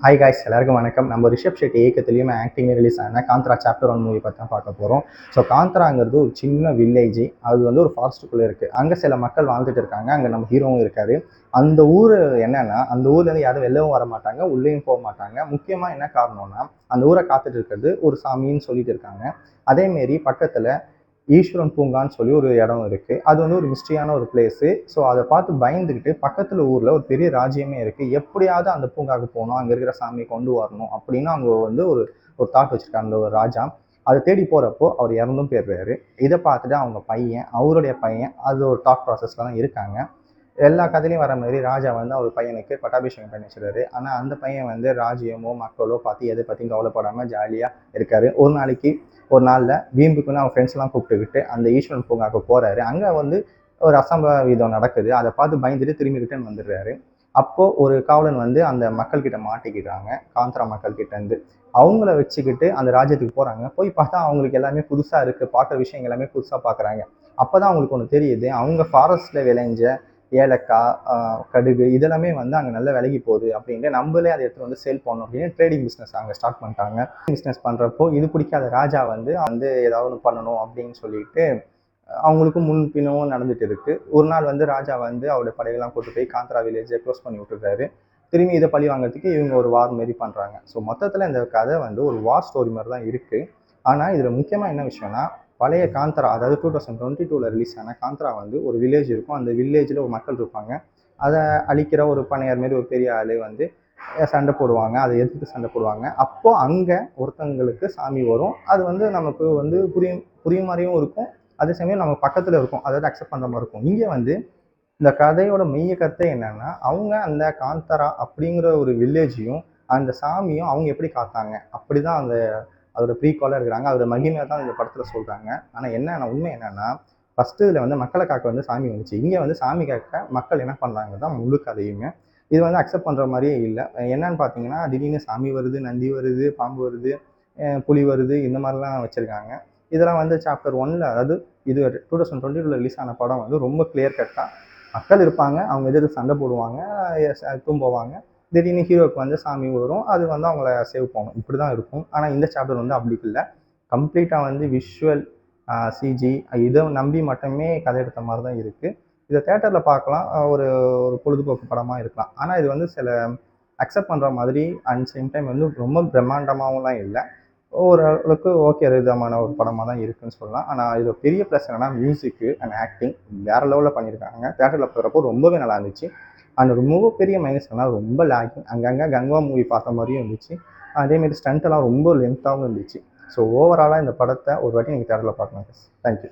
Hi guys, எல்லாருக்கும் வணக்கம். நம்ம ரிஷப் ஷெட்டி இயக்கத்துலேயும் ஆக்டிங்லேயும் ரிலீஸ் ஆன காந்த்ரா சாப்டர் 1 மூவி பற்றி தான் பார்க்க போகிறோம். ஸோ காந்த்ராங்கிறது ஒரு சின்ன வில்லேஜ். அது வந்து ஒரு ஃபாரஸ்ட்டுக்குள்ளே இருக்குது. அங்கே சில மக்கள் வாழ்ந்துட்டு இருக்காங்க. அங்கே நம்ம ஹீரோவும் இருக்காரு. அந்த ஊர் என்னன்னா, அந்த ஊர்லேருந்து யாரும் வெளிலவும் வர மாட்டாங்க, உள்ளேயும் போக மாட்டாங்க. முக்கியமாக என்ன காரணம்னா, அந்த ஊரை காத்துட்டு இருக்கிறது ஒரு சாமின்னு சொல்லிட்டு இருக்காங்க. அதேமாரி பக்கத்தில் ஈஸ்வரன் பூங்கான்னு சொல்லி ஒரு இடம் இருக்குது. அது வந்து ஒரு மிஸ்ட்ரியான ஒரு பிளேஸு. ஸோ அதை பார்த்து பயந்துக்கிட்டு பக்கத்தில் ஊரில் ஒரு பெரிய ராஜ்யமே இருக்குது. எப்படியாவது அந்த பூங்காவுக்கு போகணும், அங்கே இருக்கிற சாமியை கொண்டு வரணும் அப்படின்னு அவங்க வந்து ஒரு ஒரு தாட் வச்சுருக்காங்க அந்த ஒரு ராஜா. அதை தேடி போகிறப்போ அவர் இறந்தும் போயிடுறாரு. இதை பார்த்துட்டு அவங்க பையன், அவருடைய பையன் அது ஒரு தாட் ப்ராசஸில் தான் இருக்காங்க. எல்லா கதையிலையும் வர மாதிரி ராஜா வந்து அவர் பையனுக்கு பட்டாபிஷேகம் பண்ணி வச்சுருக்காரு. ஆனால் அந்த பையன் வந்து ராஜ்யமோ மக்களோ பார்த்து எதை பற்றியும் கவலைப்படாமல் ஜாலியாக இருக்காரு. ஒரு நாளில் வீம்புக்குன்னு அவங்க ஃப்ரெண்ட்ஸ்லாம் கூப்பிட்டுக்கிட்டு அந்த ஈஸ்வரன் பூங்காவுக்கு போகிறாரு. அங்கே வந்து ஒரு அசம்பாவிதம் நடக்குது. அதை பார்த்து பயந்துட்டு திரும்பி ரிட்டர்ன் வந்துடுறாரு. அப்போது ஒரு காவலன் வந்து அந்த மக்கள்கிட்ட மாட்டிக்கிறாங்க, காந்த்ரா மக்கள்கிட்டேருந்து. அவங்கள வச்சுக்கிட்டு அந்த ராஜ்யத்துக்கு போகிறாங்க. போய் பார்த்தா அவங்களுக்கு எல்லாமே புதுசாக இருக்குது, பார்க்குற விஷயம் எல்லாமே புதுசாக பார்க்குறாங்க. அப்போ தான் அவங்களுக்கு ஒன்று தெரியுது, அவங்க ஃபாரஸ்ட்டில் விளைஞ்ச ஏலக்காய், கடுகு இதெல்லாமே வந்து அங்கே நல்ல விலைக்கு போகுது அப்படின்ட்டு நம்மளே அதை எடுத்து வந்து சேல் பண்ணணும் அப்படின்னு ட்ரேடிங் பிஸ்னஸ் அங்கே ஸ்டார்ட் பண்ணிட்டாங்க. பிஸ்னஸ் பண்ணுறப்போ இது பிடிக்காத ராஜா வந்து ஏதாவது ஒன்று பண்ணணும் அப்படின்னு சொல்லிட்டு அவங்களுக்கும் முன்பினவும் நடந்துட்டு இருக்கு. ஒரு நாள் வந்து ராஜா வந்து அவருடைய படையெல்லாம் கூட்டு போய் காந்த்ரா வில்லேஜை க்ளோஸ் பண்ணி விட்டுறாரு. திரும்பி இதை பழி வாங்கிறதுக்கு இவங்க ஒரு வார் மாரி பண்ணுறாங்க. ஸோ மொத்தத்தில் இந்த கதை வந்து ஒரு வார் ஸ்டோரி மாதிரி தான் இருக்குது. ஆனால் இதில் முக்கியமாக என்ன விஷயம்னா, பழைய காந்த்ரா, அதாவது 2022 ரிலீஸ் ஆன காந்த்ரா வந்து ஒரு வில்லேஜ் இருக்கும். அந்த வில்லேஜில் ஒரு மக்கள் இருப்பாங்க. அதை அழிக்கிற ஒரு பணையர் மாரி ஒரு பெரிய ஆள் வந்து சண்டை போடுவாங்க. அதை எதிர்த்து சண்டை போடுவாங்க. அப்போது அங்கே ஒருத்தங்களுக்கு சாமி வரும். அது வந்து நமக்கு வந்து புரியும் மாதிரியும் இருக்கும். அதே சமயம் நம்ம பக்கத்தில் இருக்கும், அதாவது அக்செப்ட் பண்ணுற மாதிரி இருக்கும். இங்கே வந்து இந்த கதையோட மெய்ய கருத்தை என்னன்னா, அவங்க அந்த காந்தரா அப்படிங்கிற ஒரு வில்லேஜையும் அந்த சாமியும் அவங்க எப்படி காத்தாங்க, அப்படிதான் அந்த அதோட ப்ரீகாலாக இருக்கிறாங்க. அதோட மகிமையை தான் இந்த படத்தில் சொல்கிறாங்க. ஆனால் என்ன உண்மை என்னன்னா, ஃபஸ்ட்டு இதில் வந்து மக்களை காக்க வந்து சாமி வந்துச்சு. இங்கே வந்து சாமி காக்க மக்கள் என்ன பண்ணுறாங்க தான் முழு கதையுமே. இது வந்து அக்செப்ட் பண்ணுற மாதிரியே இல்லை. என்னன்னு பார்த்தீங்கன்னா, திடீர்னு சாமி வருது, நந்தி வருது, பாம்பு வருது, புலி வருது, இந்த மாதிரிலாம் வச்சுருக்காங்க. இதெல்லாம் வந்து சாப்டர் 1ல், அதாவது இது 2022 ரிலீஸ் ஆன படம் வந்து ரொம்ப கிளியர் கட்டாக மக்கள் இருப்பாங்க, அவங்க எதிர்த்து சண்டை போடுவாங்க, போவாங்க. திடீர்னு ஹீரோவுக்கு வந்து சாமி வரும், அது வந்து அவங்கள சேவ் பண்ணும். இப்படி தான் இருக்கும். ஆனால் இந்த சாப்டர் வந்து அப்படி இல்லை. கம்ப்ளீட்டாக வந்து விஷுவல், சிஜி இதை நம்பி மட்டுமே கதை எடுத்த மாதிரி தான் இருக்குது. இதை தேட்டரில் பார்க்கலாம், ஒரு ஒரு பொழுதுபோக்கு படமாக இருக்கலாம். ஆனால் இது வந்து சில அக்செப்ட் பண்ணுற மாதிரி அண்ட் சேம் டைம் வந்து ரொம்ப பிரம்மாண்டமாகவும்லாம் இல்லை. ஓரளவுக்கு ஓகே விதமான ஒரு படமாக தான் இருக்குதுன்னு சொல்லலாம். ஆனால் இது பெரிய ப்ளஸ் என்னென்னா, மியூசிக்கு அண்ட் ஆக்டிங் வேறு லெவலில் பண்ணியிருக்காங்க. தேட்டரில் போகிறப்போ ரொம்பவே நல்லா இருந்துச்சு. அண்ட் ரொம்ப பெரிய மைனஸ் என்னன்னா, ரொம்ப லேக்கிங். அங்கங்கே கங்கா மூவி பார்த்த மாதிரியும் இருந்துச்சு. அதேமாரி ஸ்டண்ட்டெல்லாம் ரொம்ப லென்த்தாகவும் இருந்துச்சு. ஸோ ஓவராலாக இந்த படத்தை ஒரு வாட்டி நீங்கள் தேட்டரில் பார்க்கலாம். தேங்க்யூ.